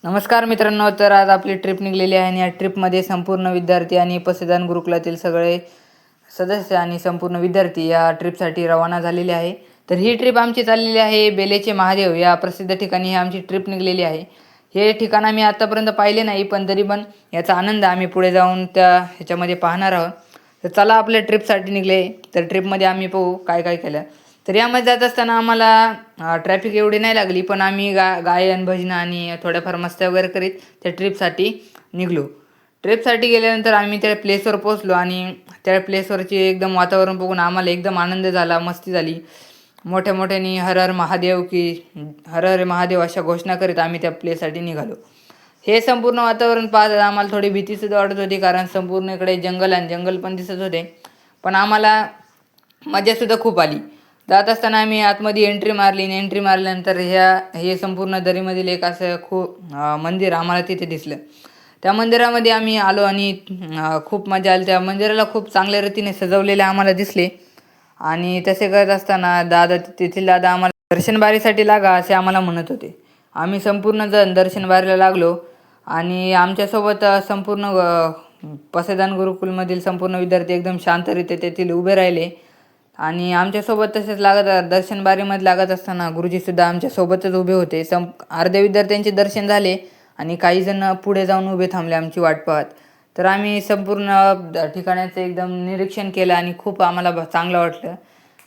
नमस्कार मित्रांनो, तर आज आपली ट्रिप निघलेली आहे आणि या ट्रिपमध्ये संपूर्ण विद्यार्थी आणि पसीदान गुरुकुलातील सगळे सदस्य आणि संपूर्ण विद्यार्थी या ट्रिपसाठी रवाना झालेले आहे. तर ही ट्रिप आमची चाललेली आहे बेलेचे महादेव या प्रसिद्ध ठिकाणी ही आमची ट्रिप निघलेली आहे. हे ठिकाण आम्ही आतापर्यंत पाहिले नाही, पण तरी पण याचा आनंद आम्ही पुढे जाऊन ह्याच्यामध्ये पाहणार आहोत. तर चला आपल्या ट्रिपसाठी निघले. तर ट्रिपमध्ये आम्ही पाहू काय काय केलं. तर यामध्ये जात असताना आम्हाला ट्रॅफिक एवढी नाही लागली, पण आम्ही गायन भजन आणि थोड्याफार मस्त्या वगैरे करीत त्या ट्रिपसाठी निघलो. ट्रिपसाठी गेल्यानंतर आम्ही त्या प्लेसवर पोहोचलो आणि त्या प्लेसवरचे एकदम वातावरण बघून आम्हाला एकदम आनंद झाला, मस्ती झाली. मोठ्या मोठ्याने हर हर महादेव की हर हर महादेव अशा घोषणा करीत आम्ही त्या प्लेससाठी निघालो. हे संपूर्ण वातावरण पाहत आम्हाला थोडी भीतीसुद्धा वाटत होती, कारण संपूर्ण इकडे जंगल आणि जंगल पण दिसत होते. पण आम्हाला मजासुद्धा खूप आली. जात असताना आम्ही आतमध्ये एंट्री मारली आणि एंट्री मारल्यानंतर हे संपूर्ण दरीमधील एक असं खूप मंदिर आम्हाला तिथे दिसलं. त्या मंदिरामध्ये आम्ही आलो आणि खूप मजा आली. त्या मंदिराला खूप चांगल्या रीतीने सजवलेले आम्हाला दिसले. आणि तसे करत असताना तेथील दादा आम्हाला दर्शन बारीसाठी लागा असे आम्हाला म्हणत होते. आम्ही संपूर्ण जण दर्शन बारीला लागलो आणि आमच्यासोबत संपूर्ण पसेदान गुरुकुलमधील संपूर्ण विद्यार्थी एकदम शांतरित्या तेथील उभे राहिले. आणि आमच्यासोबत तसेच दर्शन बारीमध्ये लागत असताना गुरुजीसुद्धा आमच्यासोबतच उभे होते. अर्ध्या विद्यार्थ्यांचे दर्शन झाले आणि काही जण पुढे जाऊन उभे थांबले आमची वाट पाहत. तर आम्ही संपूर्ण ठिकाणाचं एकदम निरीक्षण केलं आणि खूप आम्हाला चांगलं वाटलं.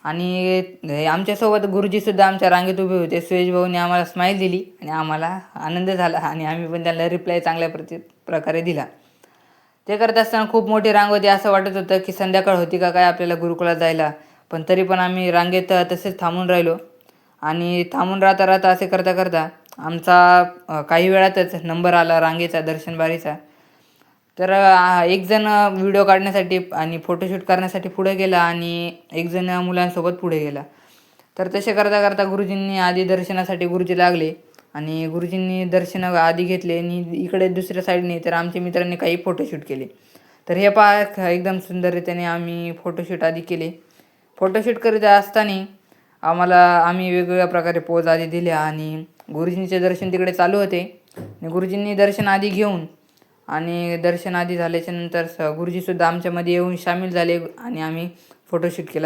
आणि आमच्यासोबत गुरुजीसुद्धा आमच्या रांगेत उभे होते. सुयश भाऊने आम्हाला स्माईल दिली आणि आम्हाला आनंद झाला आणि आम्ही पण त्याला रिप्लाय चांगल्या प्रकारे दिला. ते करत असताना खूप मोठी रांग होती. असं वाटत होतं की संध्याकाळ होती का काय आपल्याला गुरुकुलात जायला. पण तरी पण आम्ही रांगेत तसेच थांबून राहिलो. आणि थांबून राहता राहता असे करता करता आमचा काही वेळातच नंबर आला रांगेचा, दर्शन बारीचा. तर एक जण व्हिडिओ काढण्यासाठी आणि फोटोशूट करण्यासाठी पुढे गेला आणि एक जण मुलांसोबत पुढे गेला. तर तसे करता करता गुरुजींनी आधी दर्शनासाठी गुरुजी लागले आणि गुरुजींनी दर्शन आधी घेतले आणि इकडे दुसऱ्या साईडने तर आमच्या मित्रांनी काही फोटोशूट केले. तर हे पहा एकदम सुंदररीत्याने आम्ही फोटोशूट आधी केले. फोटोशूट करीत असताना आम्ही वेगवेगळ्या प्रकारे पोज आधी दिल्या आणि गुरुजींचे दर्शन तिकडे चालू होते. आणि गुरुजींनी दर्शन आधी घेऊन आणि दर्शन आधी झाल्याच्या नंतर गुरुजीसुद्धा आमच्यामध्ये येऊन सामील झाले आणि आम्ही फोटोशूट केला.